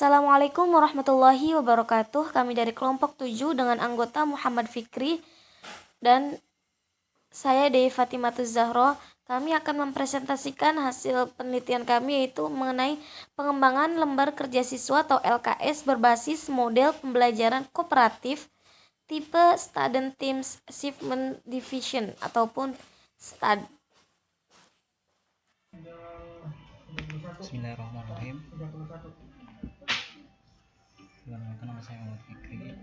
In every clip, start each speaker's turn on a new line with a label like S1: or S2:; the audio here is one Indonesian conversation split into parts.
S1: Assalamualaikum warahmatullahi wabarakatuh. Kami dari kelompok 7 dengan anggota Muhammad Fikri dan saya Dewi Fatimatuz Zahro. Kami akan mempresentasikan hasil penelitian kami, yaitu mengenai pengembangan lembar kerja siswa atau LKS berbasis model pembelajaran kooperatif tipe Student Teams Achievement Division ataupun STAD.
S2: Bismillahirrahmanirrahim. Perkenalkan, nama saya Muhammad Fikri.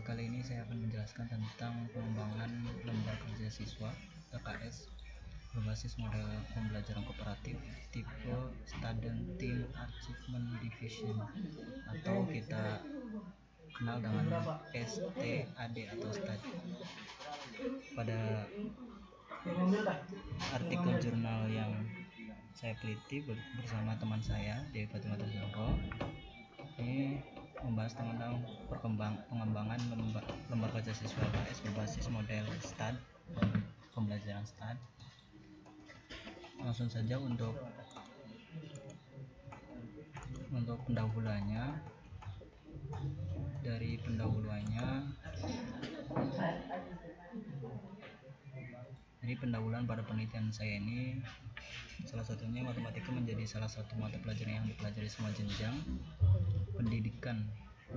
S2: Kali ini saya akan menjelaskan tentang pengembangan lembar kerja siswa LKS berbasis model pembelajaran kooperatif tipe Student Team Achievement Division atau kita kenal dengan STAD atau STAD. Pada artikel jurnal yang saya teliti bersama teman saya Dewi Fatimatuz Zahro, ini membahas tentang pengembangan lembar kerja siswa LKS berbasis model STAD, pembelajaran STAD. Langsung saja untuk pendahuluannya. Dari pendahuluan pada penelitian saya ini, salah satunya matematika menjadi salah satu mata pelajaran yang dipelajari semua jenjang pendidikan.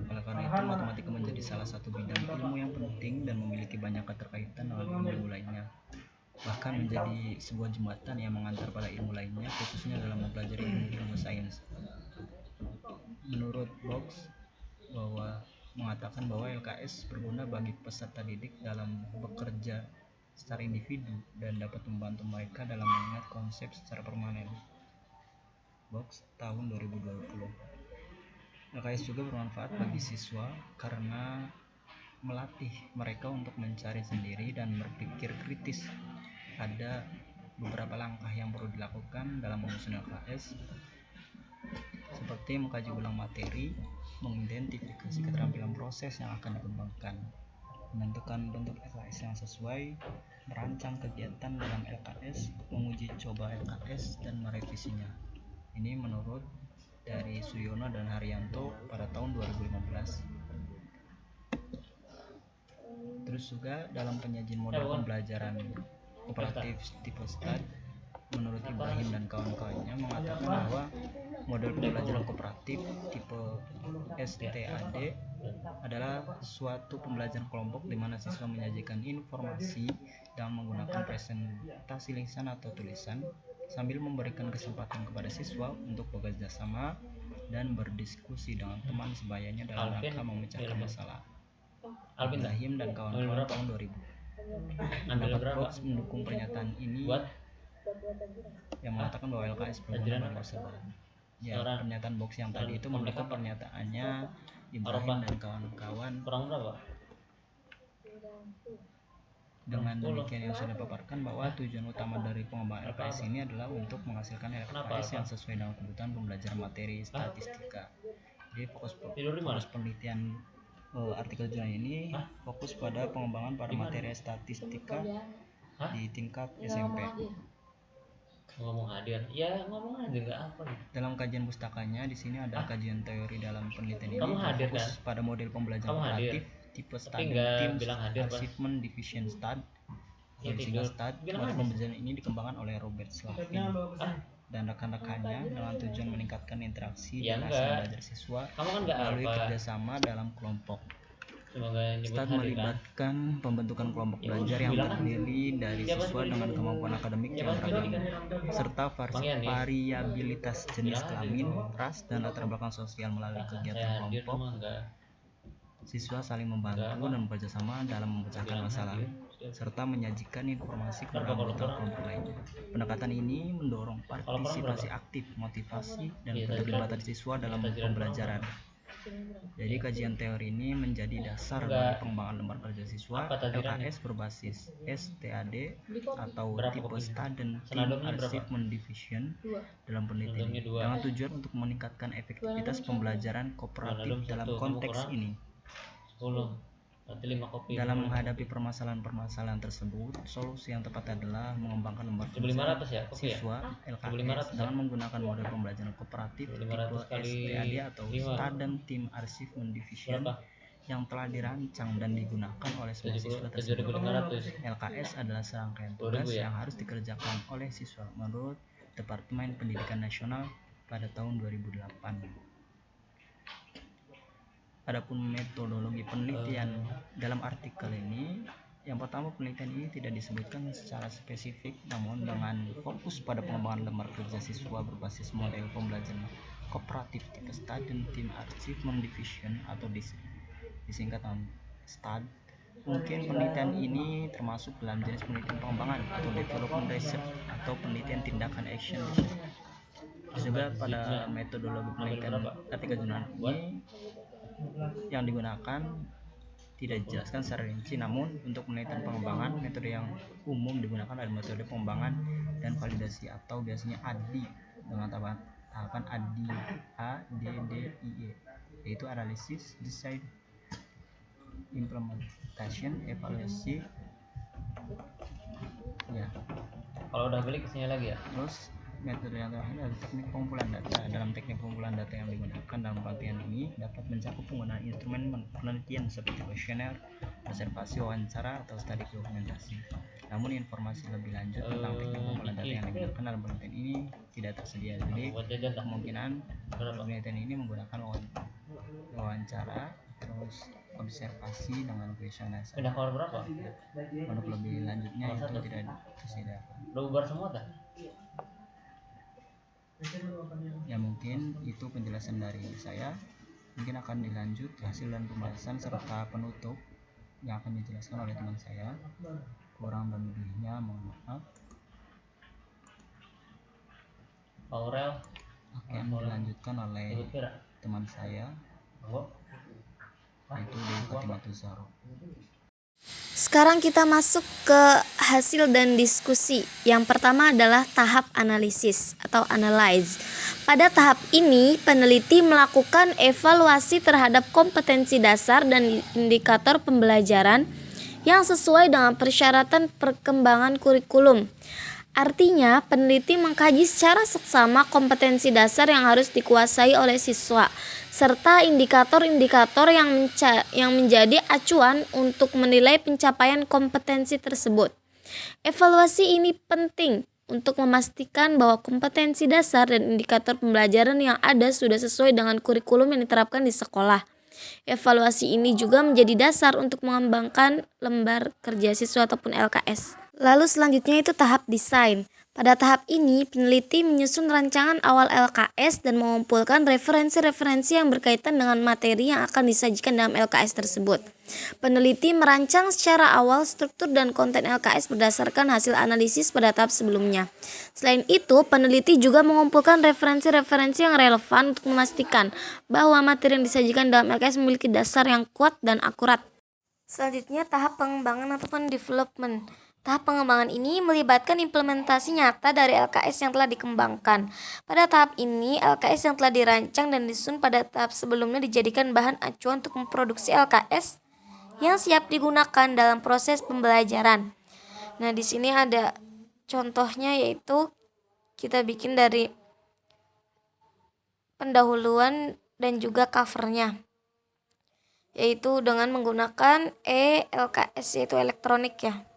S2: Oleh karena itu, matematika menjadi salah satu bidang ilmu yang penting dan memiliki banyak keterkaitan dengan ilmu lainnya, bahkan menjadi sebuah jembatan yang mengantar pada ilmu lainnya, khususnya dalam mempelajari ilmu sains. Menurut Box mengatakan bahwa LKS berguna bagi peserta didik dalam bekerja secara individu dan dapat membantu mereka dalam mengingat konsep secara permanen. Box tahun 2020. LKS juga bermanfaat bagi siswa karena melatih mereka untuk mencari sendiri dan berpikir kritis. Ada beberapa langkah yang perlu dilakukan dalam menyusun LKS, seperti mengkaji ulang materi, mengidentifikasi keterampilan proses yang akan dikembangkan, menentukan bentuk LKS yang sesuai, merancang kegiatan dalam LKS, menguji coba LKS, dan merevisinya. Ini menurut dari Suyono dan Haryanto pada tahun 2015. Terus juga dalam penyajian model pembelajaran kooperatif tipe STAD, menurut Ibrahim dan kawan-kawannya mengatakan bahwa model pembelajaran kooperatif tipe STAD adalah suatu pembelajaran kelompok di mana siswa menyajikan informasi dengan menggunakan presentasi lisan atau tulisan sambil memberikan kesempatan kepada siswa untuk bekerja sama dan berdiskusi dengan teman sebayanya dalam rangka memecahkan masalah. Ibrahim dan kawan-kawan tahun 2000. Pendapat Box mendukung pernyataan ini yang mengatakan bahwa LKS berguna bagi peserta. Ya, pernyataan Box yang tadi itu mendukung pernyataannya Ibrahim dan kawan-kawan. Dengan demikian yang sudah dipaparkan bahwa tujuan utama dari pengembangan LKS ini adalah untuk menghasilkan LKS yang sesuai dengan kebutuhan pembelajaran materi statistika. Jadi fokus penelitian artikel jurnal ini fokus pada pengembangan pada materi statistika di tingkat SMP.
S3: Ngomong hadir nggak apa nih.
S2: Dalam kajian pustakanya di sini ada kajian teori dalam penelitian ini fokus pada model pembelajaran kooperatif tipe Student Teams Achievement Division STAD. STAD, model pembelajaran ini dikembangkan oleh Robert Slavin dan rekan-rekannya dengan tujuan meningkatkan interaksi dan hasil belajar siswa melalui kerjasama dalam kelompok. STAD melibatkan pembentukan kelompok belajar yang terdiri dari siswa dengan kemampuan akademik yang beragam, serta variabilitas jenis kelamin, ras, dan latar belakang sosial. Melalui kegiatan kelompok, siswa saling membantu dan bekerjasama dalam memecahkan masalah, serta menyajikan informasi kepada anggota kelompok lainnya. Pendekatan ini mendorong partisipasi aktif, motivasi, dan keterlibatan siswa dalam pembelajaran. Jadi kajian teori ini menjadi dasar bagi pengembangan lembar kerja siswa LKS berbasis STAD atau tipe Student Team Achievement Division dalam penelitian ini, dengan tujuan untuk meningkatkan efektivitas pembelajaran kooperatif dalam konteks ini.
S3: Berarti 5 kopi.
S2: Dalam menghadapi permasalahan-permasalahan tersebut, solusi yang tepat adalah mengembangkan lembar
S3: 1.500 ya, kopi
S2: siswa
S3: ya?
S2: LKS
S3: 1.500
S2: dengan menggunakan model pembelajaran kooperatif tipe
S3: 1.500 kali
S2: STAD atau
S3: 5.
S2: Student Team Achievement Division
S3: Berapa?
S2: yang telah dirancang dan digunakan oleh semua siswa tersebut.
S3: 7.500.
S2: LKS adalah serangkaian tugas yang harus dikerjakan oleh siswa menurut Departemen Pendidikan Nasional pada tahun 2008. Adapun metodologi penelitian dalam artikel ini, yang pertama, penelitian ini tidak disebutkan secara spesifik, namun dengan fokus pada pengembangan lembar kerja siswa berbasis model pembelajaran kooperatif tipe Student Team Achievement Division atau disingkatan STAD. Mungkin penelitian ini termasuk dalam jenis penelitian pengembangan atau development research atau penelitian tindakan action research. Juga pada metodologi penelitian ketika jurnal ini yang digunakan tidak dijelaskan secara rinci, namun untuk penelitian pengembangan metode yang umum digunakan adalah metode pengembangan dan validasi atau biasanya ADDIE dengan tahapan ADDIE, yaitu analisis, design, implementation, evaluasi. Ya.
S3: Kalau udah beli kesini lagi ya.
S2: Terus metode yang terakhir adalah teknik pengumpulan data. Dalam teknik pengumpulan data yang digunakan dalam pelatihan ini dapat mencakup penggunaan instrumen penelitian seperti kuesioner, observasi, wawancara, atau studi dokumentasi. Namun informasi lebih lanjut tentang teknik pengumpulan data yang digunakan dalam penelitian ini tidak tersedia. Jadi kemungkinan penelitian ini menggunakan wawancara, terus observasi dengan kuesioner.
S3: Udah keluar berapa?
S2: Untuk lebih lanjutnya itu tidak tersedia.
S3: Udah bubar semua kan?
S2: Ya, mungkin itu penjelasan dari saya. Mungkin akan dilanjut hasil dan pembahasan serta penutup yang akan dijelaskan oleh teman saya. Kurang dan lebihnya mohon maaf.
S3: Aurel
S2: Akan dilanjutkan oleh teman saya, yaitu Dewi Fatimatul Zahro.
S1: Sekarang kita masuk ke hasil dan diskusi. Yang pertama adalah tahap analisis atau analyze. Pada tahap ini, peneliti melakukan evaluasi terhadap kompetensi dasar dan indikator pembelajaran yang sesuai dengan persyaratan perkembangan kurikulum. Artinya, peneliti mengkaji secara seksama kompetensi dasar yang harus dikuasai oleh siswa, serta indikator-indikator yang menjadi acuan untuk menilai pencapaian kompetensi tersebut. Evaluasi ini penting untuk memastikan bahwa kompetensi dasar dan indikator pembelajaran yang ada sudah sesuai dengan kurikulum yang diterapkan di sekolah. Evaluasi ini juga menjadi dasar untuk mengembangkan lembar kerja siswa ataupun LKS. Lalu selanjutnya itu tahap desain. Pada tahap ini, peneliti menyusun rancangan awal LKS dan mengumpulkan referensi-referensi yang berkaitan dengan materi yang akan disajikan dalam LKS tersebut. Peneliti merancang secara awal struktur dan konten LKS berdasarkan hasil analisis pada tahap sebelumnya. Selain itu, peneliti juga mengumpulkan referensi-referensi yang relevan untuk memastikan bahwa materi yang disajikan dalam LKS memiliki dasar yang kuat dan akurat. Selanjutnya, tahap pengembangan ataupun development. Tahap pengembangan ini melibatkan implementasi nyata dari LKS yang telah dikembangkan. Pada tahap ini, LKS yang telah dirancang dan disusun pada tahap sebelumnya dijadikan bahan acuan untuk memproduksi LKS yang siap digunakan dalam proses pembelajaran. Nah, di sini ada contohnya, yaitu kita bikin dari pendahuluan dan juga covernya, yaitu dengan menggunakan LKS, yaitu elektronik ya.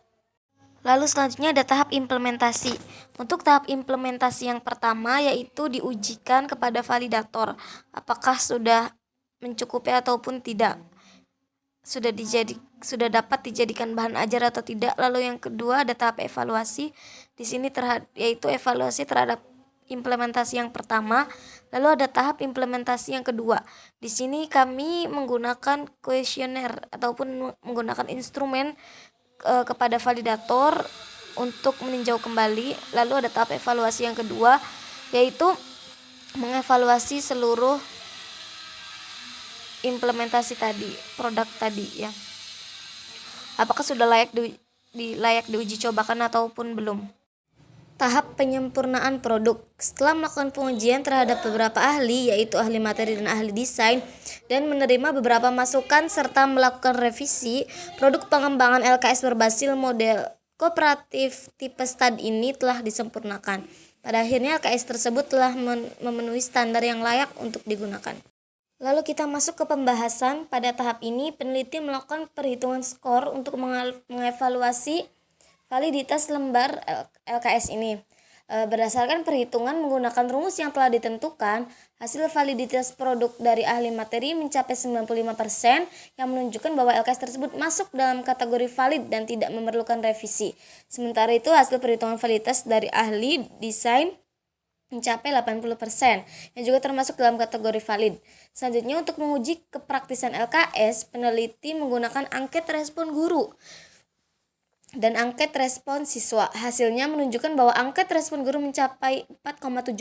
S1: Lalu selanjutnya ada tahap implementasi. Untuk tahap implementasi yang pertama yaitu diujikan kepada validator apakah sudah mencukupi ataupun tidak, sudah dapat dijadikan bahan ajar atau tidak. Lalu yang kedua ada tahap evaluasi. Di sini yaitu evaluasi terhadap implementasi yang pertama. Lalu ada tahap implementasi yang kedua. Di sini kami menggunakan kuesioner ataupun menggunakan instrumen kepada validator untuk meninjau kembali. Lalu ada tahap evaluasi yang kedua, yaitu mengevaluasi seluruh implementasi tadi, produk tadi ya. Apakah sudah layak diuji cobakan ataupun belum. Tahap penyempurnaan produk. Setelah melakukan pengujian terhadap beberapa ahli, yaitu ahli materi dan ahli desain, dan menerima beberapa masukan serta melakukan revisi, produk pengembangan LKS berbasis model kooperatif tipe STAD ini telah disempurnakan. Pada akhirnya LKS tersebut telah memenuhi standar yang layak untuk digunakan. Lalu kita masuk ke pembahasan. Pada tahap ini, peneliti melakukan perhitungan skor untuk mengevaluasi validitas lembar LKS ini. Berdasarkan perhitungan menggunakan rumus yang telah ditentukan, hasil validitas produk dari ahli materi mencapai 95% yang menunjukkan bahwa LKS tersebut masuk dalam kategori valid dan tidak memerlukan revisi. Sementara itu, hasil perhitungan validitas dari ahli desain mencapai 80%, yang juga termasuk dalam kategori valid. Selanjutnya, untuk menguji kepraktisan LKS, peneliti menggunakan angket respon guru dan angket respon siswa. Hasilnya menunjukkan bahwa angket respon guru mencapai 4,7%,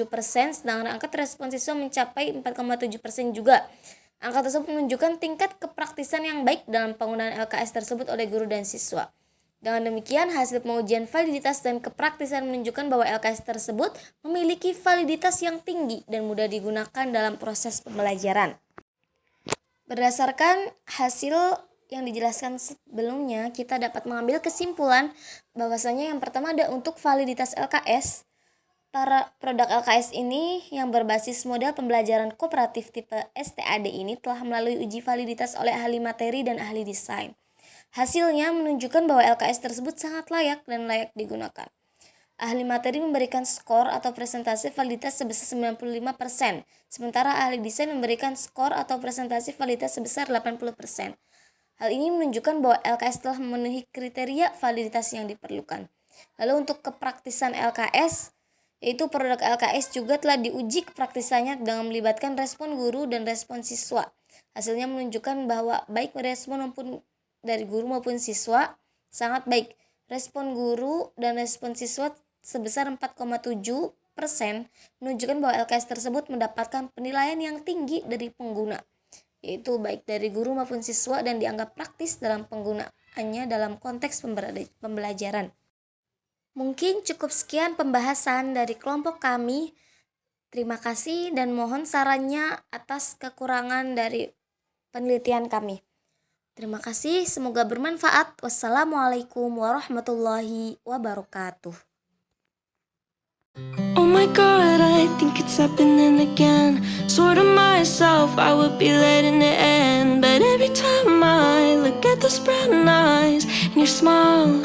S1: sedangkan angket respon siswa mencapai 4,7% juga. Angka tersebut menunjukkan tingkat kepraktisan yang baik dalam penggunaan LKS tersebut oleh guru dan siswa. Dengan demikian, hasil pengujian validitas dan kepraktisan menunjukkan bahwa LKS tersebut memiliki validitas yang tinggi dan mudah digunakan dalam proses pembelajaran. Berdasarkan hasil yang dijelaskan sebelumnya, kita dapat mengambil kesimpulan bahwasanya yang pertama ada untuk validitas LKS. Para produk LKS ini yang berbasis model pembelajaran kooperatif tipe STAD ini telah melalui uji validitas oleh ahli materi dan ahli desain. Hasilnya menunjukkan bahwa LKS tersebut sangat layak dan layak digunakan. Ahli materi memberikan skor atau presentasi validitas sebesar 95%, sementara ahli desain memberikan skor atau presentasi validitas sebesar 80%. Hal ini menunjukkan bahwa LKS telah memenuhi kriteria validitas yang diperlukan. Lalu untuk kepraktisan LKS, yaitu produk LKS juga telah diuji kepraktisannya dengan melibatkan respon guru dan respon siswa. Hasilnya menunjukkan bahwa baik respon maupun dari guru maupun siswa sangat baik. Respon guru dan respon siswa sebesar 4,7% menunjukkan bahwa LKS tersebut mendapatkan penilaian yang tinggi dari pengguna, yaitu baik dari guru maupun siswa, dan dianggap praktis dalam penggunaannya dalam konteks pembelajaran. Mungkin cukup sekian pembahasan dari kelompok kami. Terima kasih dan mohon sarannya atas kekurangan dari penelitian kami. Terima kasih, semoga bermanfaat. Wassalamualaikum warahmatullahi wabarakatuh.
S4: Oh my God, I think it's happening again. Sort of myself, I would be letting it end. But every time I look at those brown eyes and your smile,